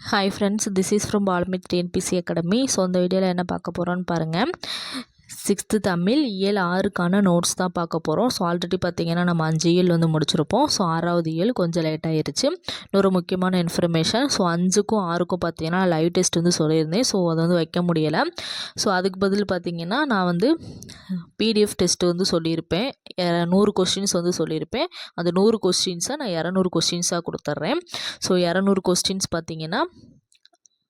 Hi friends, this is from பால்மித் TNPSC academy. So இந்த வீடியோவில் என்ன பார்க்க போகிறோன்னு பாருங்கள். 6th தமிழ் இயல் 6க்கான நோட்ஸ் தான் பார்க்க போகிறோம். ஸோ ஆல்ரெடி பார்த்திங்கன்னா நம்ம 5 இயல் முடிச்சிருப்போம். ஸோ 6வது இயல் கொஞ்சம் லேட் ஆகிருச்சு. இன்னொரு முக்கியமான இன்ஃபர்மேஷன், ஸோ 5க்கும் 6க்கும் பார்த்திங்கன்னா லைவ் டெஸ்ட் சொல்லியிருந்தேன். ஸோ அதை வைக்க முடியலை. ஸோ அதுக்கு பதில் பார்த்திங்கன்னா நான் பிடிஎஃப் டெஸ்ட் சொல்லியிருப்பேன். 100 கொஸ்டின்ஸ் சொல்லியிருப்பேன். அந்த 100 கொஸ்டின்ஸை நான் 200 கொஸ்டின்ஸாக கொடுத்துட்றேன். ஸோ 200 கொஸ்டின்ஸ் பார்த்திங்கன்னா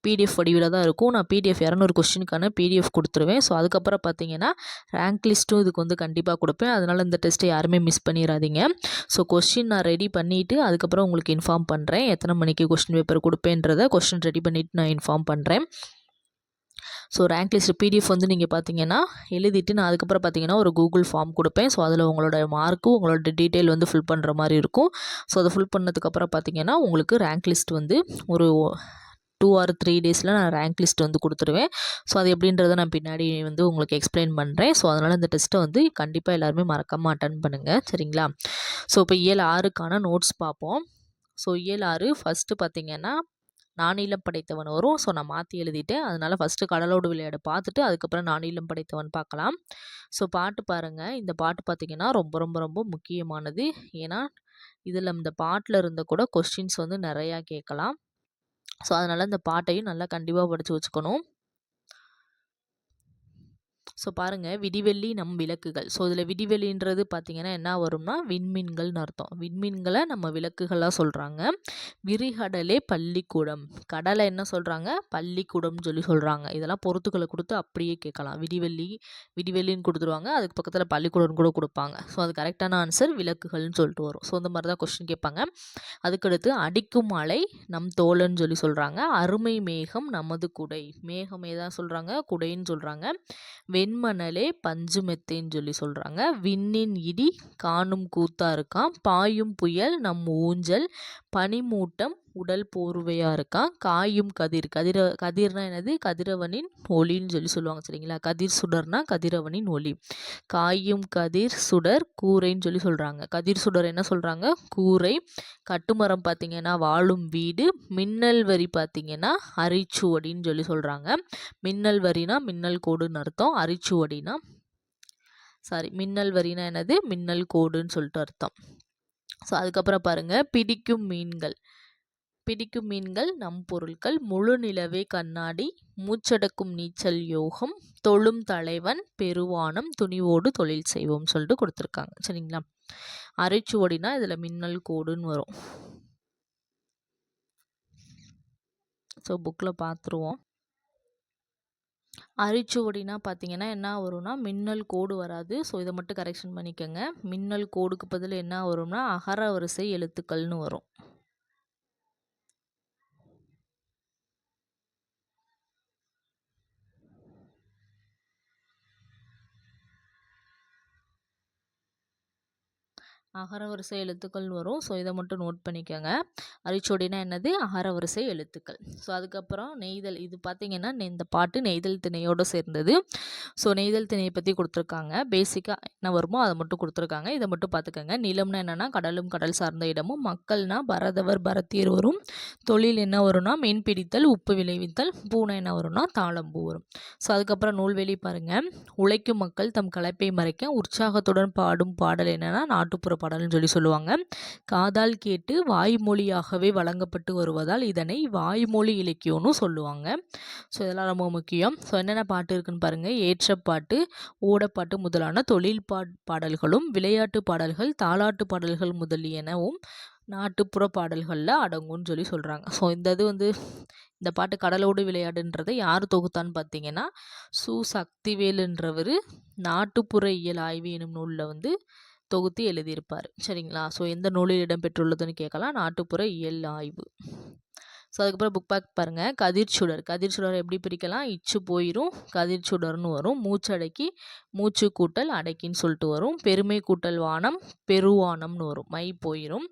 பிடிஎஃப் வடிவில் தான் இருக்கும். நான் பிடிஎஃப் 200 கொஸ்டினுக்கான பிடிஎஃப் கொடுத்துருவேன். ஸோ அதுக்கப்புறம் பார்த்தீங்கன்னா ரேங்க் லிஸ்ட்டும் இதுக்கு கண்டிப்பாக கொடுப்பேன். அதனால் இந்த டெஸ்ட்டை யாருமே மிஸ் பண்ணிடாதீங்க. ஸோ கொஸ்டின் நான் ரெடி பண்ணிவிட்டு அதுக்கப்புறம் உங்களுக்கு இன்ஃபார்ம் பண்ணுறேன். எத்தனை மணிக்கு கொஸ்டின் பேப்பர் கொடுப்பேன்றதை கொஸ்டின் ரெடி பண்ணிவிட்டு நான் இன்ஃபார்ம் பண்ணுறேன். ஸோ ரேங்க் லிஸ்ட் பிடிஎஃப் நீங்கள் பார்த்தீங்கன்னா எழுதிட்டு நான் அதுக்கப்புறம் பார்த்தீங்கன்னா ஒரு கூகுள் ஃபார்ம் கொடுப்பேன். ஸோ அதில் உங்களோட மார்க்கு உங்களோட டீட்டெயில் ஃபில் பண்ணுற மாதிரி இருக்கும். ஸோ அதை ஃபில் பண்ணதுக்கப்புறம் பார்த்தீங்கன்னா உங்களுக்கு ரேங்க் லிஸ்ட் ஒரு 2 or 3 டேஸில் நான் ரேங்க் லிஸ்ட் கொடுத்துருவேன். ஸோ அது எப்படின்றத நான் பின்னாடி உங்களுக்கு எக்ஸ்பிளைன் பண்ணுறேன். ஸோ அதனால் இந்த டெஸ்ட்டை கண்டிப்பாக எல்லாருமே மறக்காமல் அட்டன் பண்ணுங்கள், சரிங்களா? ஸோ இப்போ இயல் 6க்கான நோட்ஸ் பார்ப்போம். ஸோ இயல் 6 ஃபஸ்ட்டு பார்த்திங்கன்னா நானிலம் படைத்தவன் வரும். ஸோ நான் மாற்றி எழுதிட்டேன். அதனால் ஃபஸ்ட்டு கடலோடு விளையாட பார்த்துட்டு அதுக்கப்புறம் நானிலம் படைத்தவன் பார்க்கலாம். ஸோ பாட்டு பாருங்கள். இந்த பாட்டு பார்த்திங்கன்னா ரொம்ப ரொம்ப ரொம்ப முக்கியமானது. ஏன்னா இதில் இந்த பாட்டில் இருந்த கூட கொஸ்டின்ஸ் நிறையா கேட்கலாம். ஸோ அதனால் இந்த பாட்டையும் நல்லா கண்டிப்பாக படித்து வச்சுக்கணும். ஸோ பாருங்கள், விடிவெள்ளி நம் விளக்குகள். ஸோ இதில் விடிவெள்ளின்றது பார்த்திங்கன்னா என்ன வரும்னா விண்மீன்கள்னு அர்த்தம். விண்மீன்களை நம்ம விளக்குகளாக சொல்கிறாங்க. விரிகடலே பள்ளிக்கூடம். கடலை என்ன சொல்கிறாங்க? பள்ளிக்கூடம்னு சொல்கிறாங்க. இதெல்லாம் பொறுத்துக்களை கொடுத்து அப்படியே கேட்கலாம். விடிவெள்ளின்னு கொடுத்துருவாங்க. அதுக்கு பக்கத்தில் பள்ளிக்கூடம்னு கூட கொடுப்பாங்க. ஸோ அது கரெக்டான ஆன்சர் விளக்குகள்னு சொல்லிட்டு வரும். ஸோ இந்த மாதிரி தான் கொஸ்டின் கேட்பாங்க. அதுக்கடுத்து அடிக்கும் மழை நம் தோழன்னு சொல்கிறாங்க. அருமை மேகம் நமது குடை. மேகமே தான் சொல்கிறாங்க, குடைன்னு சொல்கிறாங்க. வெண்மணலே பஞ்சு மெத்தைன்னு சொல்கிறாங்க. விண்ணின் இடி காணும் கூத்தா இருக்கான். பாயும் புயல் நம் ஊஞ்சல். பனிமூட்டம் உடல் போர்வையாக இருக்கான். காயும் கதிர்னா என்னது? கதிரவனின் ஒளின்னு சொல்லுவாங்க, சரிங்களா? கதிர் சுடர்னா கதிரவனின் ஒளி. காயும் கதிர் சுடர் கூரைன்னு சொல்கிறாங்க. கதிர் சுடர் என்ன சொல்கிறாங்க? கூரை. கட்டுமரம் பார்த்திங்கன்னா வாழும் வீடு. மின்னல் வரி பார்த்திங்கன்னா அரிச்சுவடின்னு சொல்கிறாங்க. மின்னல் வரினா மின்னல் கோடுன்னு அர்த்தம். அரிச்சுவடினா மின்னல் வரினா என்னது? மின்னல் கோடுன்னு சொல்லிட்டு அர்த்தம். ஸோ அதுக்கப்புறம் பாருங்கள், பிடிக்கும் மீன்கள் நம் பொருட்கள். முழு நிலவே கண்ணாடி. மூச்சடக்கும் நீச்சல் யோகம். தொழும் தலைவன் பெருவானம். துணிவோடு தொழில் செய்வோம் சொல்லிட்டு கொடுத்துருக்காங்க, சரிங்களா? அரைச்சுவடினா இதில் மின்னல் கோடுன்னு வரும். ஸோ புக்கில் பார்த்துருவோம். அரிச்சுவடினா பார்த்திங்கன்னா என்ன வரும்னா மின்னல் கோடு வராது. ஸோ இதை மட்டும் கரெக்ஷன் பண்ணிக்கோங்க. மின்னல் கோடுக்கு பதில் என்ன வரும்னா அகர வரிசை எழுத்துக்கள்னு வரும். அகரவரிசை எழுத்துக்கள் வரும். ஸோ இதை மட்டும் நோட் பண்ணிக்கோங்க. அரிச்சொடினா என்னது? அகரவரிசை எழுத்துக்கள். ஸோ அதுக்கப்புறம் நெய்தல். இது பார்த்திங்கன்னா இந்த பாட்டு நெய்தல் திணையோடு சேர்ந்தது. ஸோ நெய்தல் திணையை பற்றி கொடுத்துருக்காங்க. பேசிக்காக என்ன வருமோ அதை மட்டும் கொடுத்துருக்காங்க. இதை மட்டும் பார்த்துக்கோங்க. நிலம்னா என்னென்னா கடலும் கடல் சார்ந்த இடமும். மக்கள்னா பரதவர் பரத்தியர் வரும். தொழில் என்ன வரும்னா மீன் பிடித்தல், உப்பு விளைவித்தல். பூனை என்ன வரும்னா தாளம்பூ வரும். ஸோ அதுக்கப்புறம் நூல்வெளி பாருங்கள். உழைக்கும் மக்கள் தம் களைப்பை மறைக்க உற்சாகத்துடன் பாடும் பாடல் என்னென்னா நாட்டுப்புற பாடல்னு சொல்லுவாங்க. காதால் கேட்டு வாய்மொழியாகவே வழங்கப்பட்டு வருவதால் இதனை வாய்மொழி இலக்கியம்னு சொல்லுவாங்க. ஸோ இதெல்லாம் ரொம்ப முக்கியம். ஸோ என்னென்ன பாட்டு இருக்குன்னு பாருங்கள். ஏற்றப்பாட்டு, ஓடப்பாட்டு முதலான தொழில் பாடல்களும், விளையாட்டு பாடல்கள், தாலாட்டு பாடல்கள் முதலியனவும் நாட்டுப்புற பாடல்களில் அடங்கும்னு சொல்கிறாங்க. ஸோ இந்த பாட்டு கடலோடு விளையாடுன்றதை யார் தொகுத்தான்னு பார்த்தீங்கன்னா சக்திவேலுன்றவர் நாட்டுப்புற இயல் ஆய்வு எனும் நூலில் தொகுத்து எழுதியிருப்பார், சரிங்களா? ஸோ எந்த நூலில் இடம்பெற்றுள்ளதுன்னு கேட்கலாம். நாட்டுப்புற இயல் ஆய்வு. ஸோ அதுக்கப்புறம் புக் பேக் பாருங்கள். கதிர்ச்சுடர் எப்படி பிரிக்கலாம்? இச்சு போயிடும், கதிர்ச்சுடர்னு வரும். மூச்சடக்கி, மூச்சு கூட்டல் அடக்கின்னு சொல்லிட்டு வரும். பெருமை கூட்டல் வானம், பெருவானம்னு வரும். மை போயிடும்.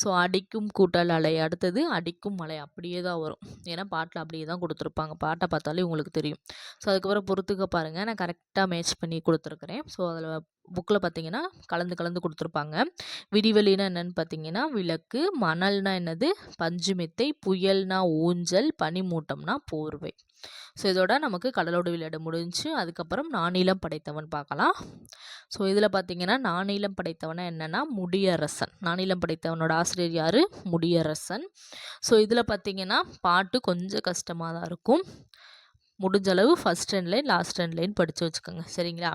ஸோ அடிக்கும் கூட்டல் அலை. அடுத்தது அடிக்கும் மலை. அப்படியே தான் வரும். ஏன்னா பாட்டில் அப்படியே தான் கொடுத்துருப்பாங்க. பாட்டை பார்த்தாலே உங்களுக்கு தெரியும். ஸோ அதுக்கப்புறம் பொறுத்துக்க பாருங்கள். நான் கரெக்டாக மேட்ச் பண்ணி கொடுத்துருக்குறேன். ஸோ அதில் புக்கில் பார்த்தீங்கன்னா கலந்து கொடுத்துருப்பாங்க. விடிவெளினா என்னென்னு பார்த்தீங்கன்னா விளக்கு. மணல்னா என்னது? பஞ்சு மெத்தை. புயல்னா படகுனா ஊஞ்சல், பனிமூட்டம்னா போர்வை. ஸோ இதோட நமக்கு கடலோடு விளையாட முடிஞ்சு. அதுக்கப்புறம் நானிலம் படைத்தவன் பார்க்கலாம். ஸோ இதில் பார்த்தீங்கன்னா நானிலம் படைத்தவனா என்னென்னா முடியரசன். நானிலம் படைத்தவனோட ஆசிரியர் யார்? முடியரசன். ஸோ இதில் பார்த்தீங்கன்னா பாட்டு கொஞ்சம் கஷ்டமாக தான் இருக்கும். முடிஞ்சளவு ஃபஸ்ட் 2 லைன் லாஸ்ட் 2 லைன் படித்து வச்சுக்கோங்க, சரிங்களா?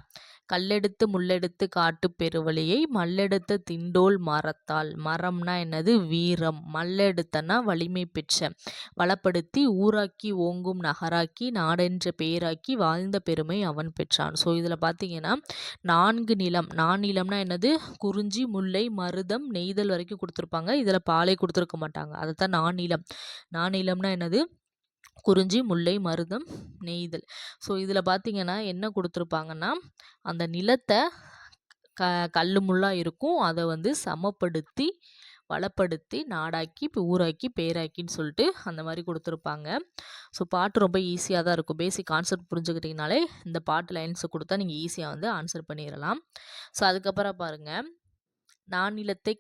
கல்லெடுத்து முள்ளெடுத்து காட்டு பெருவழியை மல்லெடுத்த திண்டோல் மரத்தால். மரம்னா என்னது? வீரம். மல்லெடுத்தனா வலிமை பெற்ற. வளப்படுத்தி ஊராக்கி ஓங்கும் நகராக்கி நாடென்ற பெயராக்கி வாழ்ந்த பெருமை அவன் பெற்றான். ஸோ இதில் பார்த்தீங்கன்னா 4 நிலம். நானிலம்னா என்னது? குறிஞ்சி, முல்லை, மருதம், நெய்தல் வரைக்கும் கொடுத்துருப்பாங்க. இதில் பாலை கொடுத்துருக்க மாட்டாங்க. அதை தான் நானிலம். நானிலம்னா என்னது? குறிஞ்சி, முல்லை, மருதம், நெய்தல். ஸோ இதில் பார்த்தீங்கன்னா என்ன கொடுத்துருப்பாங்கன்னா அந்த நிலத்தை கல் முள்ளாக இருக்கும், அதை வந்து சமப்படுத்தி வளப்படுத்தி நாடாக்கி ஊராக்கி பேராக்கின்னு சொல்லிட்டு அந்த மாதிரி கொடுத்துருப்பாங்க. ஸோ பாட்டு ரொம்ப ஈஸியாக தான் இருக்கும். பேசிக் கான்செப்ட் புரிஞ்சுக்கிட்டிங்கனாலே இந்த பாட்டு லைன்ஸை கொடுத்தா நீங்கள் ஈஸியாக வந்து ஆன்சர் பண்ணிடலாம். ஸோ அதுக்கப்புறம் பாருங்கள், நானிலத்தை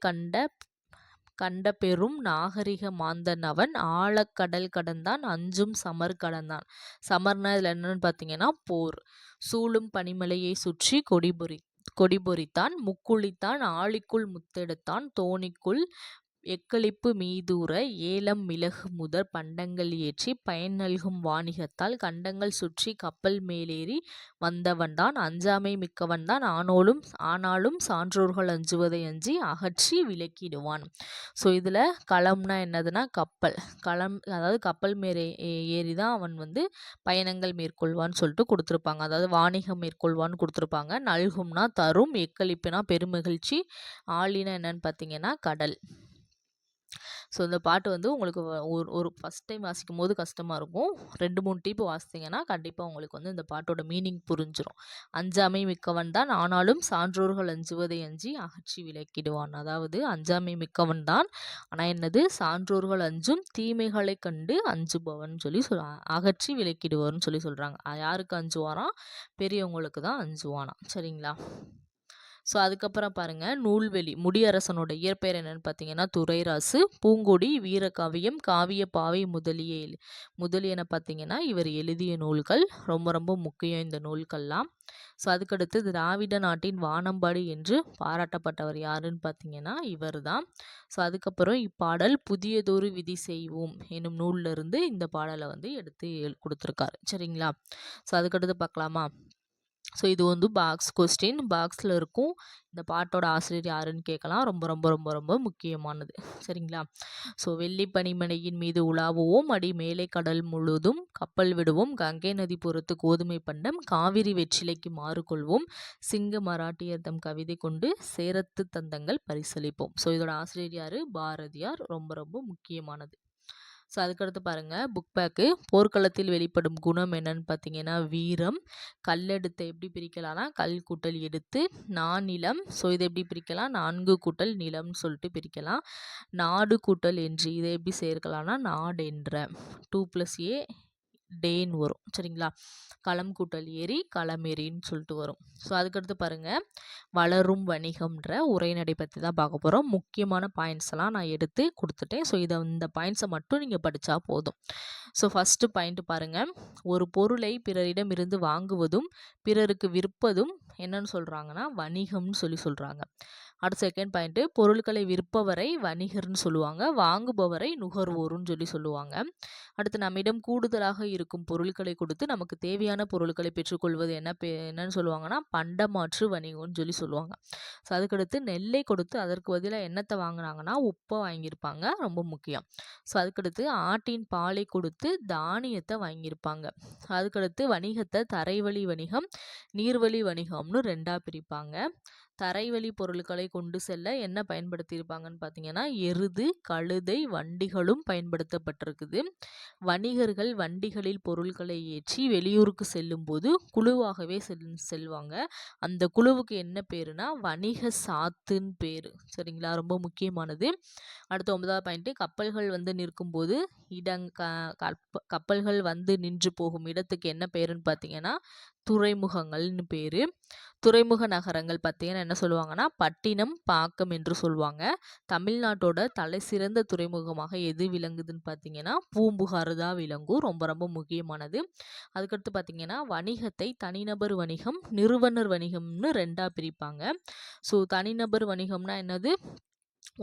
கண்ட பெரும் நாகரிக மாந்தன் அவன் ஆழக்கடல் கடந்தான் அஞ்சும் சமர் கடந்தான். சமர்னா இதில் என்னன்னு பார்த்தீங்கன்னா போர். சூழும் பனிமலையை சுற்றி கொடி பொறித்தான் முக்குளித்தான் ஆழிக்குள் முத்தெடுத்தான் தோணிக்குள் எக்களிப்பு மீதூர ஏலம் மிளகு முதற் பண்டங்கள் ஏற்றி பயன் நல்கும் வாணிகத்தால் கண்டங்கள் சுற்றி கப்பல் மேலேறி வந்தவன்தான் அஞ்சாமை மிக்கவன்தான் ஆனாலும் சான்றோர்கள் அஞ்சுவதை அஞ்சி அகற்றி விலக்கிடுவான். ஸோ இதில் களம்னா என்னதுன்னா கப்பல். அதாவது கப்பல் மேலே ஏறி தான் அவன் வந்து பயணங்கள் மேற்கொள்வான்னு சொல்லிட்டு கொடுத்துருப்பாங்க. அதாவது வாணிகம் மேற்கொள்வான்னு கொடுத்துருப்பாங்க. நல்கும்னா தரும், எக்களிப்புனா பெருமகிழ்ச்சி, ஆழினா என்னன்னு பார்த்தீங்கன்னா கடல். ஸோ இந்த பாட்டு வந்து உங்களுக்கு ஒரு ஃபஸ்ட் டைம் வாசிக்கும் போது கஷ்டமாக இருக்கும். 2-3 டீப்பு வாசித்தீங்கன்னா கண்டிப்பாக உங்களுக்கு வந்து இந்த பாட்டோட மீனிங் புரிஞ்சிடும். அஞ்சாமை மிக்கவன் தான் ஆனாலும் சான்றோர்கள் அஞ்சுவதை அஞ்சி அகற்றி விலக்கிடுவான். அதாவது அஞ்சாமை மிக்கவன் தான், ஆனால் என்னது? சான்றோர்கள் அஞ்சும் தீமைகளை கண்டு அஞ்சுபவன் சொல்லி அகற்றி விலக்கிடுவார்னு சொல்லி சொல்கிறாங்க. யாருக்கு அஞ்சுவாராம்? பெரியவங்களுக்கு தான் அஞ்சுவானாம், சரிங்களா? ஸோ அதுக்கப்புறம் பாருங்கள், நூல்வெளி. முடியரசனோட இயற்பெயர் என்னென்னு பார்த்தீங்கன்னா துரைராசு. பூங்கொடி, வீரகாவியம், காவிய பாவை முதலியன பார்த்தீங்கன்னா இவர் எழுதிய நூல்கள். ரொம்ப ரொம்ப முக்கியம் இந்த நூல்கள்லாம். ஸோ அதுக்கடுத்து திராவிட நாட்டின் வானம்பாடி என்று பாராட்டப்பட்டவர் யாருன்னு பார்த்தீங்கன்னா இவர் தான். ஸோ அதுக்கப்புறம் இப்பாடல் புதியதொரு விதி செய்வோம் என்னும் நூலிலிருந்து இந்த பாடலை வந்து எடுத்து கொடுத்துருக்காரு, சரிங்களா? ஸோ அதுக்கடுத்து பார்க்கலாமா? ஸோ இது வந்து கொஸ்டின் பாக்ஸில் இருக்கும். இந்த பாட்டோட ஆசிரியர் யாருன்னு கேட்கலாம். ரொம்ப ரொம்ப ரொம்ப ரொம்ப முக்கியமானது, சரிங்களா? ஸோ வெள்ளி பனிமலையின் மீது உலாவுவோம் அடி மேலை கடல் முழுதும் கப்பல் விடுவோம் கங்கை நதி பொறுத்து கோதுமை பண்டம் காவிரி வெற்றிலைக்கு மாறுகொள்வோம் சிங்க மராட்டியர் தம் கவிதை கொண்டு சேரத்து தந்தங்கள் பரிசளிப்போம். ஸோ இதோட ஆசிரியர் யார்? பாரதியார். ரொம்ப ரொம்ப முக்கியமானது. ஸோ அதுக்கடுத்து பாருங்கள், புக் பேக்கு. போர்க்களத்தில் வெளிப்படும் குணம் என்னன்னு பார்த்தீங்கன்னா வீரம். கல்லெடுத்தை எப்படி பிரிக்கலாம்னா கல் கூட்டல் எடுத்து. நானிலம். ஸோ இதை எப்படி பிரிக்கலாம்? 4 கூட்டல் நிலம்னு சொல்லிட்டு பிரிக்கலாம். நாடு கூட்டல் என்று இதை எப்படி சேர்க்கலாம்னா நாடென்ற. 2+A டேன்னு வரும், சரிங்களா? களம் கூட்டல் ஏரி களமேரின்னு சொல்லிட்டு வரும். ஸோ அதுக்கடுத்து பாருங்கள், வளரும் வணிகம்ன்ற உரைநடை பற்றி தான் பார்க்க போகிறோம். முக்கியமான பாயிண்ட்ஸ் எல்லாம் நான் எடுத்து கொடுத்துட்டேன். ஸோ இந்த பாயிண்ட்ஸை மட்டும் நீங்கள் படித்தா போதும். ஸோ ஃபஸ்ட்டு பாயிண்ட் பாருங்கள், ஒரு பொருளை பிறரிடம் இருந்து வாங்குவதும் பிறருக்கு விற்பதும் என்னன்னு சொல்கிறாங்கன்னா வணிகம்னு சொல்கிறாங்க. அடுத்த செகண்ட் பாயிண்ட்டு, பொருட்களை விற்பவரை வணிகர்னு சொல்லுவாங்க, வாங்குபவரை நுகர்வோர்னு சொல்லுவாங்க. அடுத்து நம்மிடம் கூடுதலாக இருக்கும் பொருட்களை கொடுத்து நமக்கு தேவையான பொருட்களை பெற்றுக்கொள்வது என்னன்னு சொல்லுவாங்கன்னா பண்டமாற்று வணிகம்னு சொல்லுவாங்க. ஸோ அதுக்கடுத்து நெல்லை கொடுத்து அதற்கு பதிலாக என்னத்தை வாங்கினாங்கன்னா உப்பை வாங்கியிருப்பாங்க, ரொம்ப முக்கியம். ஸோ அதுக்கடுத்து ஆட்டின் பாலை கொடுத்து தானியத்தை வாங்கியிருப்பாங்க. அதுக்கடுத்து வணிகத்தை தரைவழி வணிகம் நீர்வழி வணிகம்னு 2ஆக பிரிப்பாங்க. தரைவழி பொருட்களை கொண்டு செல்ல என்ன பயன்படுத்தியிருப்பாங்கன்னு பார்த்தீங்கன்னா எருது, கழுதை, வண்டிகளும் பயன்படுத்தப்பட்டிருக்குது. வணிகர்கள் வண்டிகளில் பொருட்களை ஏற்றி வெளியூருக்கு செல்லும் போது குழுவாகவே செல்வாங்க. அந்த குழுவுக்கு என்ன பேருனா வணிக சாத்துன்னு பேர், சரிங்களா? ரொம்ப முக்கியமானது. அடுத்து 9வது பாயிண்ட், கப்பல்கள் வந்து நிற்கும் போது கப்பல்கள் வந்து நின்று போகும் இடத்துக்கு என்ன பேருன்னு பார்த்தீங்கன்னா துறைமுகங்கள்னு பேர். துறைமுக நகரங்கள் பார்த்தீங்கன்னா என்ன சொல்லுவாங்கன்னா பட்டினம், பாக்கம் என்று சொல்லுவாங்க. தமிழ்நாட்டோட தலை சிறந்த துறைமுகமாக எது விளங்குதுன்னு பார்த்தீங்கன்னா பூம்புகார் தான் விளங்கும். ரொம்ப ரொம்ப முக்கியமானது. அதுக்கடுத்து பார்த்தீங்கன்னா வணிகத்தை தனிநபர் வணிகம், நிறுவனர் வணிகம்னு ரெண்டாக பிரிப்பாங்க. ஸோ தனிநபர் வணிகம்னா என்னது?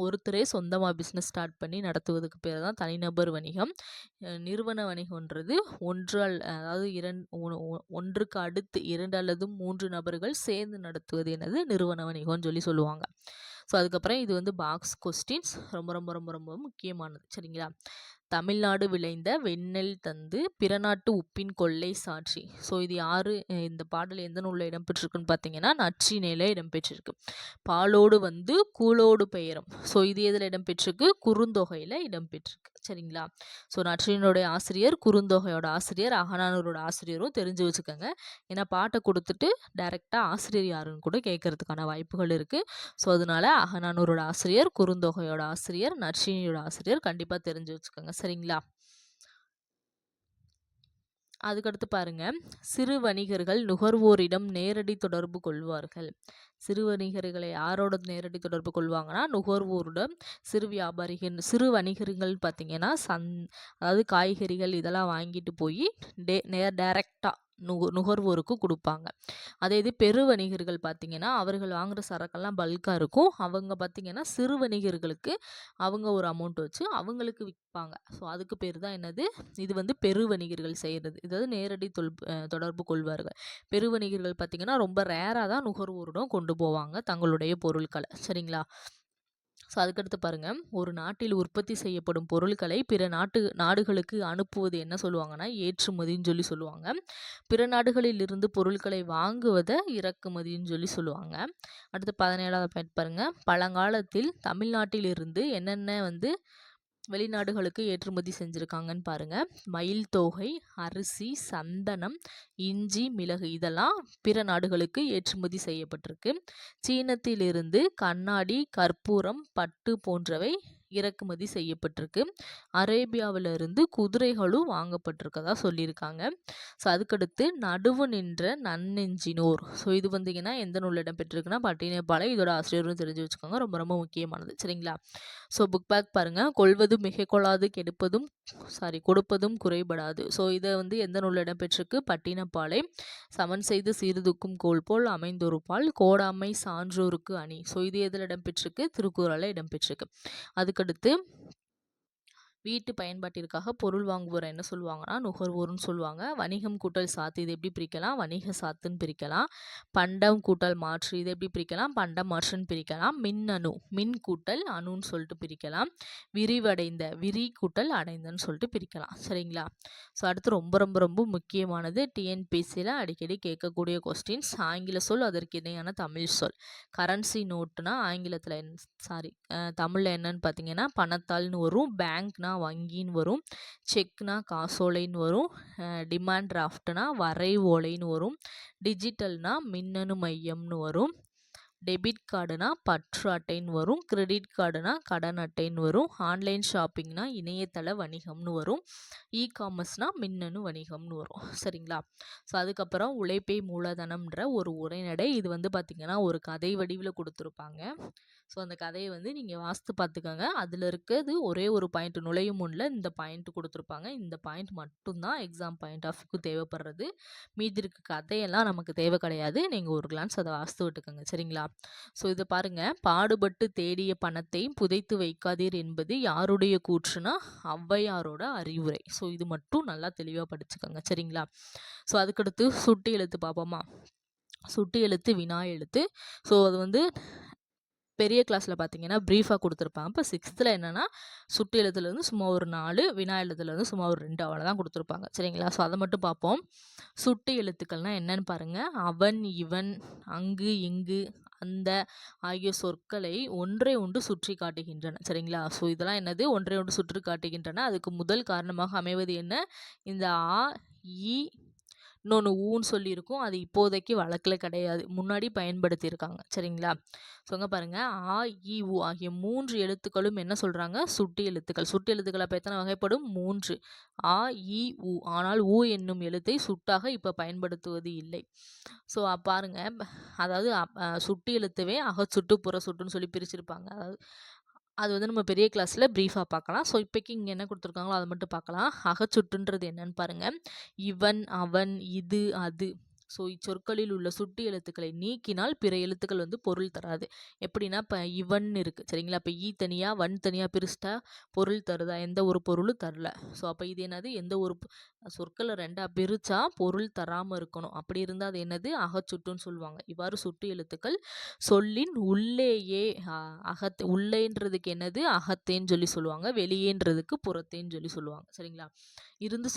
ஒருத்தரே சொந்தமாக பிஸ்னஸ் ஸ்டார்ட் பண்ணி நடத்துவதுக்கு பேர் தான் தனிநபர் வணிகம். நிறுவன வணிகம்ன்றது அதாவது ஒன்றுக்கு அடுத்து 2 அல்லது 3 நபர்கள் சேர்ந்து நடத்துவது என்னது நிறுவன வணிகம்னு சொல்லுவாங்க. ஸோ அதுக்கப்புறம் இது வந்து பாக்ஸ் கொஸ்டின்ஸ் ரொம்ப ரொம்ப ரொம்ப ரொம்ப முக்கியமானது. சரிங்களா? தமிழ்நாடு விளைந்த வெண்ணெல் தந்து பிற நாட்டு உப்பின் கொள்ளை சாட்சி. ஸோ இது யாரு? இந்த பாடல் எந்த நூலில் இடம்பெற்றிருக்குன்னு பார்த்தீங்கன்னா நற்றிணையில் இடம்பெற்றிருக்கு. பாலோடு வந்து கூலோடு பெயரும். ஸோ இது எதில் இடம்பெற்றிருக்கு? குறுந்தொகையில் இடம்பெற்றிருக்கு. சரிங்களா? ஸோ நற்றினுடைய ஆசிரியர், குறுந்தொகையோட ஆசிரியர், அகநானூரோட ஆசிரியரும் தெரிஞ்சு வச்சுக்கோங்க. ஏன்னா பாட்டை கொடுத்துட்டு டைரெக்டாக ஆசிரியர் யாருன்னு கூட கேட்கறதுக்கான வாய்ப்புகள் இருக்குது. ஸோ அதனால அகநானூரோட ஆசிரியர், குறுந்தொகையோட ஆசிரியர், நற்றினியோட ஆசிரியர் கண்டிப்பாக தெரிஞ்சு வச்சுக்கோங்க. சரிங்களா? அதுக்கடுத்து பாருங்க, சிறு வணிகர்கள் நுகர்வோரிடம் நேரடி தொடர்பு கொள்வார்கள். சிறு வணிகர்களை யாரோட நேரடி தொடர்பு கொள்வாங்கன்னா நுகர்வோரிடம். சிறு வணிகர்கள் பார்த்தீங்கன்னா அதாவது காய்கறிகள் இதெல்லாம் வாங்கிட்டு போய் டைரெக்டாக நுகர்வோருக்கு கொடுப்பாங்க. அதே இது பெரு வணிகர்கள் பார்த்தீங்கன்னா அவர்கள் வாங்குகிற சரக்கெல்லாம் பல்காக இருக்கும். அவங்க பார்த்தீங்கன்னா சிறு வணிகர்களுக்கு அவங்க ஒரு அமௌண்ட் வச்சு அவங்களுக்கு விற்பாங்க. ஸோ அதுக்கு பேர் தான் என்னது? இது வந்து பெரு வணிகர்கள் செய்கிறது. இதாவது நேரடி தொடர்பு கொள்வார்கள். பெரு வணிகர்கள் பார்த்தீங்கன்னா ரொம்ப ரேராக தான் நுகர்வோரிடம் கொண்டு போவாங்க தங்களுடைய பொருட்களை. சரிங்களா? ஸோ அதுக்கடுத்து பாருங்கள், ஒரு நாட்டில் உற்பத்தி செய்யப்படும் பொருட்களை பிற நாடுகளுக்கு அனுப்புவது என்ன சொல்லுவாங்கன்னா ஏற்றுமதின்னு சொல்லுவாங்க. பிற நாடுகளில் இருந்து பொருட்களை வாங்குவதை இறக்குமதின்னு சொல்லுவாங்க. அடுத்து 17வது பாயிண்ட் பாருங்கள், பழங்காலத்தில் தமிழ்நாட்டிலிருந்து என்னென்ன வந்து வெளிநாடுகளுக்கு ஏற்றுமதி செஞ்சுருக்காங்கன்னு பாருங்கள். மயில் தோகை, அரிசி, சந்தனம், இஞ்சி, மிளகு இதெல்லாம் பிற நாடுகளுக்கு ஏற்றுமதி செய்யப்பட்டிருக்கு. சீனத்திலிருந்து கண்ணாடி, கற்பூரம், பட்டு போன்றவை இறக்குமதி செய்யப்பட்டிருக்கு. அரேபியாவிலிருந்து குதிரைகளும் வாங்கப்பட்டிருக்கதா சொல்லியிருக்காங்க. ஸோ அதுக்கடுத்து நடுவு நின்ற நன்னெஞ்சினோர். ஸோ இது வந்தீங்கன்னா எந்த நூல் இடம்பெற்றிருக்குன்னா பட்டினப்பாலை. இதோட ஆசிரியரும் தெரிஞ்சு வச்சுக்கோங்க. ரொம்ப ரொம்ப முக்கியமானது. சரிங்களா? ஸோ புக் பேக் பாருங்கள், கொள்வது மிகை கொள்ளாது கொடுப்பதும் குறைபடாது. ஸோ இதை வந்து எந்த நூல் இடம்பெற்றிருக்கு? பட்டினப்பாலை. சமன் செய்து சீர்தூக்கும் கோல் போல் அமைந்தொரு பால் கோடாமை சான்றோருக்கு அணி. ஸோ இது எதில் இடம்பெற்றிருக்கு? திருக்குறளில் இடம்பெற்றிருக்கு. அதுக்கடுத்து வீட்டு பயன்பாட்டிற்காக பொருள் வாங்குவோரை என்ன சொல்லுவாங்கன்னா நுகர்வோர்னு சொல்லுவாங்க. வணிகம் கூட்டல் சாத்து இது எப்படி பிரிக்கலாம்? வணிக சாத்துன்னு பிரிக்கலாம். பண்டம் கூட்டல் மாற்று இது எப்படி பிரிக்கலாம்? பண்டம் மாற்றுன்னு பிரிக்கலாம். மின்னணு மின் கூட்டல் அணுன்னு சொல்லிட்டு பிரிக்கலாம். விரிவடைந்த விரி கூட்டல் அடைந்தன்னு சொல்லிட்டு பிரிக்கலாம். சரிங்களா? ஸோ அடுத்து ரொம்ப ரொம்ப ரொம்ப முக்கியமானது டிஎன்பிசியில் அடிக்கடி கேட்கக்கூடிய கொஸ்டின்ஸ். ஆங்கில சொல் அதற்கு இணையான தமிழ் சொல். கரன்சி நோட்டுனா ஆங்கிலத்தில் தமிழில் என்னன்னு பார்த்தீங்கன்னா பணத்தாள்னு வரும். பேங்க்னா வங்கின்னு வரும். செக்னா காசோலைன்னு வரும். டிமாண்ட் டிராஃப்ட்னா வரை ஓலைன்னு வரும். டிஜிட்டல்னா மின்னணு மையம்னு வரும். டெபிட் கார்டுனா பற்று அட்டைன்னு வரும். கிரெடிட் கார்டுனா கடன் அட்டைன்னு வரும். ஆன்லைன் ஷாப்பிங்னா இணையதள வணிகம்னு வரும். இ-காமர்ஸ்னா மின்னணு வணிகம்னு வரும். சரிங்களா? ஸோ அதுக்கப்புறம் உழைப்பே மூலதனம்ன்ற ஒரு உரைநடை. இது வந்து பார்த்திங்கன்னா ஒரு கதை வடிவில் கொடுத்துருப்பாங்க. ஸோ அந்த கதையை வந்து நீங்கள் வாசித்து பார்த்துக்கோங்க. அதில் இருக்கிறது ஒரே ஒரு பாயிண்ட் நுழையும் முன்னில் இந்த பாயிண்ட் கொடுத்துருப்பாங்க. இந்த பாயிண்ட் மட்டும்தான் எக்ஸாம் பாயிண்ட் ஆஃப் வியூக்கு தேவைப்படுறது. மீதி இருக்க கதையெல்லாம் நமக்கு தேவை கிடையாது. நீங்கள் ஒரு கிளான்ஸ் அதை வாசித்து விட்டுக்கோங்க. சரிங்களா? ஸோ இதை பாருங்கள், பாடுபட்டு தேடிய பணத்தை புதைத்து வைக்காதீர் என்பது யாருடைய கூற்றுனா ஔவையாரோட அறிவுரை. ஸோ இது மட்டும் நல்லா தெளிவாக படிச்சுக்கோங்க. சரிங்களா? ஸோ அதுக்கடுத்து சுட்டி எழுத்து பார்ப்போமா? சுட்டி எழுத்து வினா எழுத்து. ஸோ அது வந்து பெரிய கிளாஸில் பார்த்தீங்கன்னா ப்ரீஃபாக கொடுத்துருப்பாங்க. இப்போ 6th என்னென்னா சுட்டு எழுத்துலேருந்து சும்மா ஒரு 4, வினா எழுத்துலேருந்து சும்மா ஒரு 2 அவ்வளோதான் கொடுத்துருப்பாங்க. சரிங்களா? ஸோ அதை மட்டும் பார்ப்போம். சுட்டு எழுத்துக்கள்னால் என்னன்னு பாருங்கள். அவன், இவன், அங்கு, இங்கு, அந்த ஆகிய சொற்களை ஒன்றை ஒன்று சுற்றி காட்டுகின்றன. சரிங்களா? ஸோ இதெல்லாம் என்னது? ஒன்றை ஒன்று சுற்றி காட்டுகின்றன. அதுக்கு முதல் காரணமாக அமைவது என்ன? இந்த ஆ, இ, இன்னொன்று ஊன்னு சொல்லியிருக்கும். அது இப்போதைக்கு வழக்கில் கிடையாது, முன்னாடி பயன்படுத்தியிருக்காங்க. சரிங்களா? ஸோ அங்கே பாருங்கள், ஆ இ உ ஆகிய 3 எழுத்துக்களும் என்ன சொல்கிறாங்க? சுட்டு எழுத்துக்கள். சுட்டு எழுத்துக்கள் அப்போ எத்தனை வகைப்படும்? 3. ஆ இ உ. ஆனால் ஊ என்னும் எழுத்தை சுட்டாக இப்போ பயன்படுத்துவது இல்லை. ஸோ பாருங்க, அதாவது சுட்டு எழுத்துவே அகச்சுட்டு புறச்சுட்டுன்னு சொல்லி பிரிச்சிருப்பாங்க. அதாவது அது வந்து நம்ம பெரிய கிளாஸில் ப்ரீஃபாக பார்க்கலாம். ஸோ இப்போக்கி இங்கே என்ன கொடுத்துருக்காங்களோ அதை மட்டும் பார்க்கலாம். அகச்சுட்டுன்றது என்னன்னு பாருங்கள். இவன், அவன், இது, அது. ஸோ இச்சொற்களில் உள்ள சுட்டு எழுத்துக்களை நீக்கினால் பிற எழுத்துக்கள் வந்து பொருள் தராது. எப்படின்னா இப்போ இவன் இருக்குது சரிங்களா? இப்போ ஈ தனியாக வன் தனியாக பிரிச்சிட்டா பொருள் தருதா? எந்த ஒரு பொருளும் தரல. ஸோ அப்போ இது என்னது? எந்த ஒரு சொற்களை ரெண்டாக பிரித்தா பொருள் தராமல் இருக்கணும். அப்படி இருந்தால் அது என்னது? அகச்சுட்டுன்னு சொல்லுவாங்க. இவ்வாறு சுட்டு எழுத்துக்கள் சொல்லின் உள்ளேயே உள்ளேன்றதுக்கு என்னது? அகத்தேன்னு சொல்லி சொல்லுவாங்க. வெளியேன்றதுக்கு புறத்தேன்னு சொல்லி சொல்லுவாங்க. சரிங்களா? இருந்து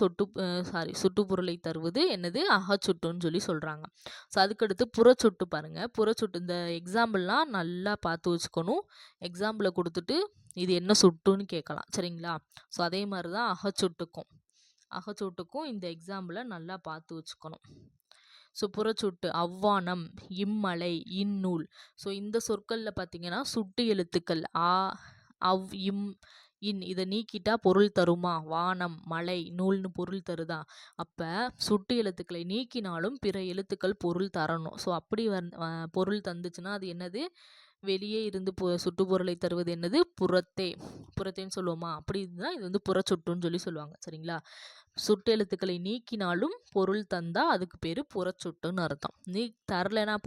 சுட்டுப்பொருளை தருவது என்னது? அகச்சுட்டுன்னு சொல்லி சொல்கிறாங்க. ஸோ அதுக்கடுத்து புறச்சுட்டு பாருங்கள். புறச்சுட்டு இந்த எக்ஸாம்பிள்லாம் நல்லா பார்த்து வச்சுக்கணும். எக்ஸாம்பிளை கொடுத்துட்டு இது என்ன சுட்டுன்னு கேட்கலாம். சரிங்களா? ஸோ அதே மாதிரி தான் அகச்சுட்டுக்கும் இந்த எக்ஸாம்பிளை நல்லா பார்த்து வச்சுக்கணும். ஸோ புறச்சுட்டு அவ்வானம், இம்மலை, இந்நூல். ஸோ இந்த சொற்களில் பார்த்தீங்கன்னா சுட்டு எழுத்துக்கள் ஆ, அவ், இம், இன் இதை நீக்கிட்டா பொருள் தருமா? வானம், மலை, நூல்னு பொருள் தருதா? அப்போ சுட்டு எழுத்துக்களை நீக்கினாலும் பிற எழுத்துக்கள் பொருள் தரணும். ஸோ அப்படி பொருள் தந்துச்சுன்னா அது என்னது? வெளியே இருந்து சுட்டுப்பொருளை தருவது என்னது? புறத்தேன்னு சொல்லுவோமா? அப்படி இருந்தால் இது வந்து புறச்சுட்டுன்னு சொல்லி சொல்லுவாங்க. சரிங்களா? சுட்டு எழுத்துக்களை நீக்கினாலும் பொருள் தந்தா அதுக்கு பேர் புறச்சுட்டுன்னு அர்த்தம்.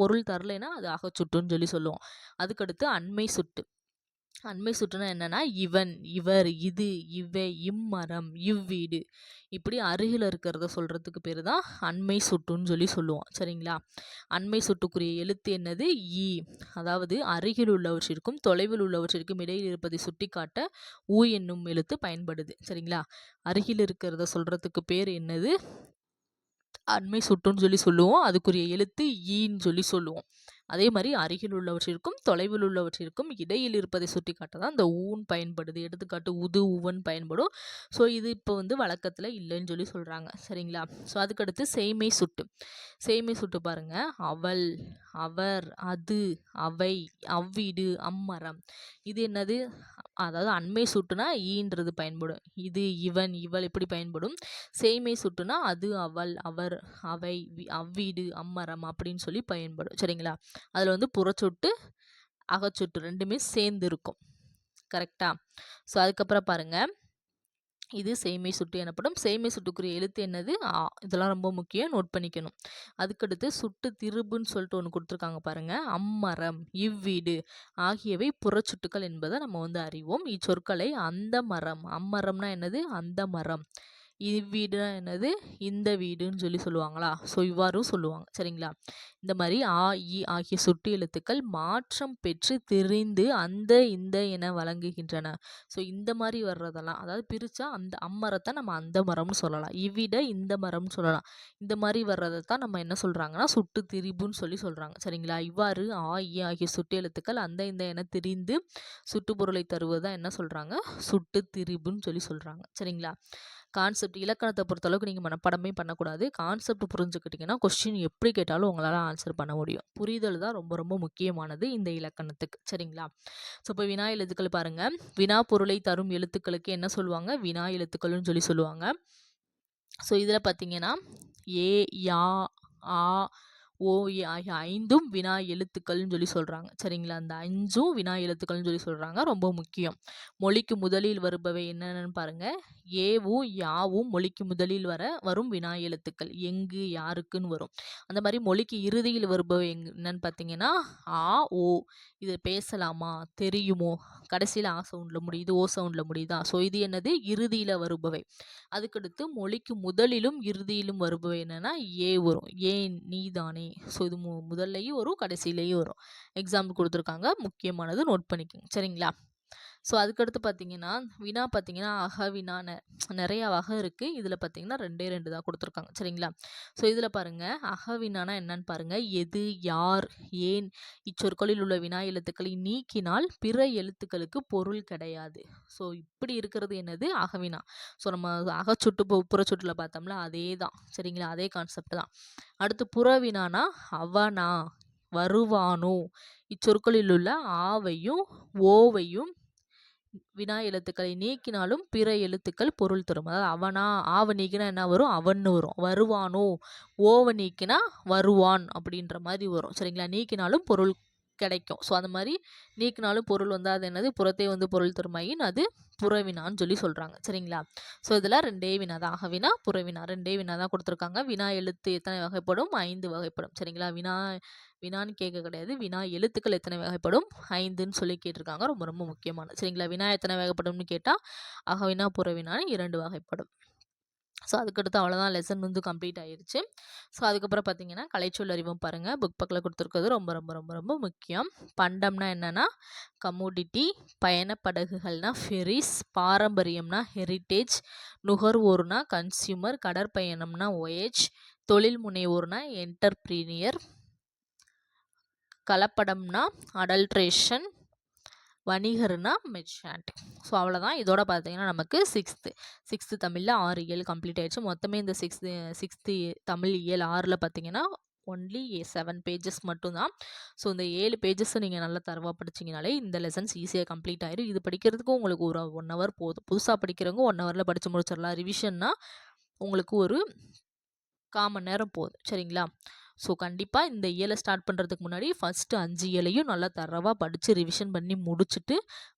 பொருள் தரலைன்னா அது அகச்சுட்டுன்னு சொல்லி சொல்லுவோம். அதுக்கடுத்து அண்மை சுட்டு. அண்மை சுட்டுனா என்னன்னா இவன், இவர், இது, இவை, இம்மரம், இவ்வீடு, இப்படி அருகில் இருக்கிறத சொல்கிறதுக்கு பேர் தான் அண்மை சுட்டுன்னு சொல்லி சொல்லுவோம். சரிங்களா? அண்மை சுட்டுக்குரிய எழுத்து என்னது? ஈ. அதாவது அருகில் உள்ளவற்றிற்கும் தொலைவில் உள்ளவற்றிற்கும் இடையில் இருப்பதை சுட்டி காட்ட ஊ என்னும் எழுத்து பயன்படுது. சரிங்களா? அருகில் இருக்கிறத சொல்கிறதுக்கு பேர் என்னது? அண்மை சுட்டுன்னு சொல்லி சொல்லுவோம். அதுக்குரிய எழுத்து ஈன்னு சொல்லி சொல்லுவோம். அதே மாதிரி அருகில் உள்ளவற்றிற்கும் தொலைவில் உள்ளவற்றிற்கும் இடையில் இருப்பதை சுட்டி காட்ட தான் இந்த ஊன் பயன்படுது. எடுத்துக்காட்டு உது, உவன் பயன்படும். ஸோ இது இப்போ வந்து வழக்கத்தில் இல்லைன்னு சொல்லி சொல்கிறாங்க. சரிங்களா? ஸோ அதுக்கடுத்து செய்மை சுட்டு பாருங்கள். அவள், அவர், அது, அவை, அவ்வீடு, அம்மரம். இது என்னது? அதாவது அண்மை சுட்டுனா ஈன்றது பயன்படும். இது, இவன், இவள் இப்படி பயன்படும். செய்மை சுட்டுனா அது, அவள், அவர், அவை, அவ்வீடு, அம்மரம் அப்படின்னு சொல்லி பயன்படும். சரிங்களா? அதில் வந்து புறச்சொட்டு அகச்சொட்டு ரெண்டுமே சேர்ந்து இருக்கும். கரெக்டா? ஸோ அதுக்கப்புறம் பாருங்கள், இது செய்மை சுட்டு எனப்படும். செய்மை சுட்டுக்குரிய எழுத்து என்னது? ஆ. இதெல்லாம் ரொம்ப முக்கியம், நோட் பண்ணிக்கணும். அதுக்கடுத்து சுட்டு திருபுன்னு சொல்லிட்டு ஒன்று கொடுத்துருக்காங்க பாருங்கள். அம்மரம், இவ்வீடு ஆகியவை புறச்சுட்டுக்கள் என்பதை நம்ம வந்து அறிவோம். இச்சொற்களை அந்த மரம், அம்மரம்னா என்னது? அந்த மரம், இவ்வீடுனா என்னது? இந்த வீடுன்னு சொல்லி சொல்லுவாங்களா? ஸோ இவ்வாறும் சொல்லுவாங்க. சரிங்களா? இந்த மாதிரி ஆ, இ ஆகிய சுட்டு எழுத்துக்கள் மாற்றம் பெற்று திரிந்து அந்த, இந்த என வழங்குகின்றன. ஸோ இந்த மாதிரி வர்றதெல்லாம், அதாவது பிரித்தா அந்த அம்மரத்தை நம்ம அந்த மரம்னு சொல்லலாம், இவ்விட இந்த மரம்னு சொல்லலாம். இந்த மாதிரி வர்றதை தான் நம்ம என்ன சொல்கிறாங்கன்னா சுட்டு திரிபுன்னு சொல்லி சொல்கிறாங்க. சரிங்களா? இவ்வாறு ஆ, இ ஆகிய சுட்டு எழுத்துக்கள் அந்த, இந்த என திரிந்து சுட்டுப்பொருளை தருவதுதான் என்ன சொல்கிறாங்க? சுட்டு திரிபுன்னு சொல்லி சொல்கிறாங்க. சரிங்களா? கான்செப்ட் இலக்கணத்தை பொறுத்தளவுக்கு நீங்கள் மனப்பாடமே பண்ணக்கூடாது. கான்செப்ட் புரிஞ்சுக்கிட்டிங்கன்னா கொஸ்டின் எப்படி கேட்டாலும் உங்களால் ஆன்சர் பண்ண முடியும். புரிதல் தான் ரொம்ப ரொம்ப முக்கியமானது இந்த இலக்கணத்துக்கு. சரிங்களா? ஸோ இப்போ வினா எழுத்துக்கள் பாருங்கள். வினா பொருளை தரும் எழுத்துக்களுக்கு என்ன சொல்லுவாங்க? வினா எழுத்துக்கள்னு சொல்லி சொல்லுவாங்க. ஸோ இதில் பார்த்தீங்கன்னா ஏ, யா, ஆ, ஓ, ஏ ஆகிய 5ம் வினா எழுத்துக்கள்னு சொல்லி சொல்கிறாங்க. சரிங்களா? அந்த 5ம் வினா எழுத்துக்கள்னு சொல்லி சொல்கிறாங்க. ரொம்ப முக்கியம். மொழிக்கு முதலில் வருபவை என்னென்னு பாருங்கள். ஏவும் யாவும் மொழிக்கு முதலில் வரும் வினா எழுத்துக்கள். எங்கு, யாருக்குன்னு வரும். அந்த மாதிரி மொழிக்கு இறுதியில் வருபவை என்னன்னு பார்த்தீங்கன்னா ஆ, ஓ. இது பேசலாமா, தெரியுமோ, கடைசியில் ஆ சவுண்டில் முடியுது, ஓ சவுண்டில் முடியுதா? ஸோ இது என்னது? இறுதியில் வருபவை. அதுக்கடுத்து மொழிக்கு முதலிலும் இறுதியிலும் வருபவை என்னென்னா ஏ வரும். ஏன், நீதானே. ஸோ இது முதல்லையும் வரும், கடைசியிலையும் வரும். எக்ஸாம்பிள் கொடுத்துருக்காங்க, முக்கியமானது, நோட் பண்ணிக்கோங்க. சரிங்களா? ஸோ அதுக்கடுத்து பார்த்தீங்கன்னா வினா பார்த்தீங்கன்னா அகவினா நிறையா வகை இருக்குது. இதில் பார்த்தீங்கன்னா 2 தான் கொடுத்துருக்காங்க. சரிங்களா? ஸோ இதில் பாருங்கள் அகவினானா என்னன்னு பாருங்கள். எது, யார், ஏன் இச்சொற்களில் உள்ள வினா எழுத்துக்களை நீக்கினால் பிற எழுத்துக்களுக்கு பொருள் கிடையாது. ஸோ இப்படி இருக்கிறது என்னது அகவினா. ஸோ நம்ம அகச்சுட்டு புறச்சுட்டுல பார்த்தோம்ல அதே தான். சரிங்களா? அதே கான்செப்ட் தான். அடுத்து புறவினானா அவனா, வருவானோ இச்சொற்களில் உள்ள ஆவையும் ஓவையும் வினா எழுத்துக்களை நீக்கினாலும் பிற எழுத்துக்கள் பொருள் தரும். அதாவது அவனா, ஆவ நீக்கினா என்ன வரும்? அவன்னு வரும். வருவானோ, ஓவ நீக்கினா வருவான் அப்படின்ற மாதிரி வரும். சரிங்களா? நீக்கினாலும் பொருள் கிடைக்கும். ஸோ அந்த மாதிரி நீக்கினாலும் பொருள் வந்து அது என்னது புறத்தே வந்து பொருள் தருமாயின் அது புறவினான்னு சொல்லி சொல்கிறாங்க. சரிங்களா? ஸோ இதில் 2 வினா தான். அகவினா புறவினா 2 வினா தான் கொடுத்துருக்காங்க. வினா எழுத்து எத்தனை வகைப்படும்? 5 வகைப்படும். சரிங்களா? வினான்னு கேட்க கிடையாது. வினா எழுத்துக்கள் எத்தனை வகைப்படும்? 5ன்னு சொல்லி கேட்டிருக்காங்க. ரொம்ப ரொம்ப முக்கியமானது. சரிங்களா? வினா எத்தனை வகைப்படும்னு கேட்டால் அகவினா புறவினான்னு 2 வகைப்படும். ஸோ அதுக்கடுத்து அவ்வளோதான், லெசன் வந்து கம்ப்ளீட் ஆயிடுச்சு. ஸோ அதுக்கப்புறம் பார்த்தீங்கன்னா கலைச்சொல் அறிவும் பாருங்கள். புக் பக்கில் கொடுத்துருக்கிறது ரொம்ப ரொம்ப ரொம்ப ரொம்ப முக்கியம். பண்டம்னா என்னென்னா கமோடிட்டி, பயணப்படகுகள்னா ஃபெரிஸ், பாரம்பரியம்னா ஹெரிட்டேஜ், நுகர்வோர்னா கன்சியூமர், கடற்பயணம்னா ஒயேஜ், தொழில் முனைவோர்னா என்டர்பிரீனியர், கலப்படம்னா அடல்ட்ரேஷன், வணிகர்னா மெர்ச்சன்ட். ஸோ அவ்வளோதான். இதோட பார்த்தீங்கன்னா நமக்கு சிக்ஸ்த்து தமிழில் 6 இயல் கம்ப்ளீட் ஆயிடுச்சு. மொத்தமே இந்த சிக்ஸ்த்து தமிழ் இயல் 6ல் பார்த்தீங்கன்னா ஒன்லி 7 பேஜஸ் மட்டும்தான். ஸோ இந்த 7 பேஜஸை நீங்கள் நல்லா தரவாக படிச்சிங்கனாலே இந்த லெசன்ஸ் ஈஸியாக கம்ப்ளீட் ஆயிடும். இது படிக்கிறதுக்கு உங்களுக்கு ஒரு 1 ஹவர் போதும். புதுசாக படிக்கிறவங்க 1 ஹவரில் படித்து முடிச்சிடலாம். ரிவிஷன்னா உங்களுக்கு ஒரு 1/4 மணி நேரம் போதும். சரிங்களா? ஸோ கண்டிப்பாக இந்த இயலை ஸ்டார்ட் பண்ணுறதுக்கு முன்னாடி ஃபஸ்ட்டு 5 இயலையும் நல்லா தரவாக படித்து ரிவிஷன் பண்ணி முடிச்சுட்டு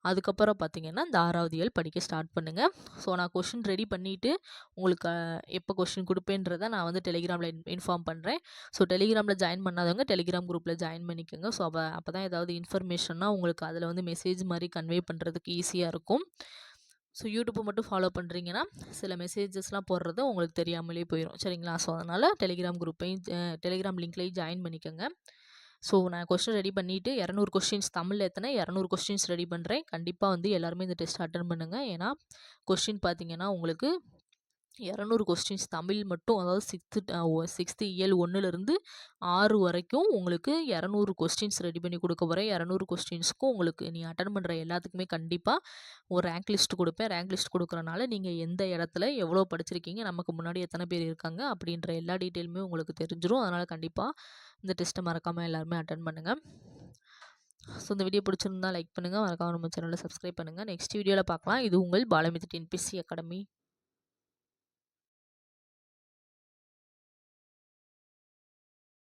அதுக்கப்புறம் பார்த்தீங்கன்னா இந்த 6வது இயல் படிக்க ஸ்டார்ட் பண்ணுங்கள். ஸோ நான் கொஷின் ரெடி பண்ணிவிட்டு உங்களுக்கு எப்போ கொஷின் கொடுப்பேன்றதை நான் வந்து டெலிகிராமில் இன்ஃபார்ம் பண்ணுறேன். ஸோ டெலிகிராமில் ஜாயின் பண்ணாதவங்க டெலிகிராம் குரூப்பில் ஜாயின் பண்ணிக்கோங்க. ஸோ அப்போ தான் ஏதாவது இன்ஃபர்மேஷன்னா உங்களுக்கு அதில் வந்து மெசேஜ் மாதிரி கன்வே பண்ணுறதுக்கு ஈஸியாக இருக்கும். ஸோ யூடியூப்பை மட்டும் ஃபாலோ பண்ணுறீங்கன்னா சில மெசேஜஸ்லாம் போடுறது உங்களுக்கு தெரியாமலே போயிடும். சரிங்களா? ஸோ அதனால் டெலிகிராம் லிங்க்லேயும் ஜாயின் பண்ணிக்கோங்க. ஸோ நான் கொஸ்டின் ரெடி பண்ணிவிட்டு 200 கொஸ்டின்ஸ் தமிழில் எத்தனை 200 கொஸ்டின்ஸ் ரெடி பண்ணுறேன். கண்டிப்பாக வந்து எல்லாருமே இந்த டெஸ்ட் அட்டன் பண்ணுங்கள். ஏன்னா கொஸ்டின் பார்த்தீங்கன்னா உங்களுக்கு 200 கொஸ்டின்ஸ் தமிழ் மட்டும், அதாவது சிக்ஸ்த்து இயல் 1லேருந்து 6 வரைக்கும் உங்களுக்கு 200 கொஸ்டின்ஸ் ரெடி பண்ணி கொடுக்க போகிறேன். 200 கொஸ்டின்ஸ்க்கும் உங்களுக்கு நீ அட்டன் பண்ணுற எல்லாத்துக்குமே கண்டிப்பாக ஒரு ரேங்க் லிஸ்ட் கொடுப்பேன். ரேங்க் லிஸ்ட் கொடுக்குறனால நீங்கள் எந்த இடத்துல எவ்வளோ படிச்சிருக்கீங்க, நமக்கு முன்னாடி எத்தனை பேர் இருக்காங்க அப்படின்ற எல்லா டீட்டெயிலுமே உங்களுக்கு தெரிஞ்சிடும். அதனால் கண்டிப்பாக இந்த டெஸ்ட்டை மறக்காமல் எல்லாருமே அட்டன் பண்ணுங்கள். ஸோ இந்த வீடியோ பிடிச்சிருந்தா லைக் பண்ணுங்கள். மறக்காமல் நம்ம சேனலை சப்ஸ்கிரைப் பண்ணுங்கள். நெக்ஸ்ட் வீடியோவில் பார்க்கலாம். இது உங்கள் பாலமித்ர டிஎன்பிஎஸ்சி அகாடமி.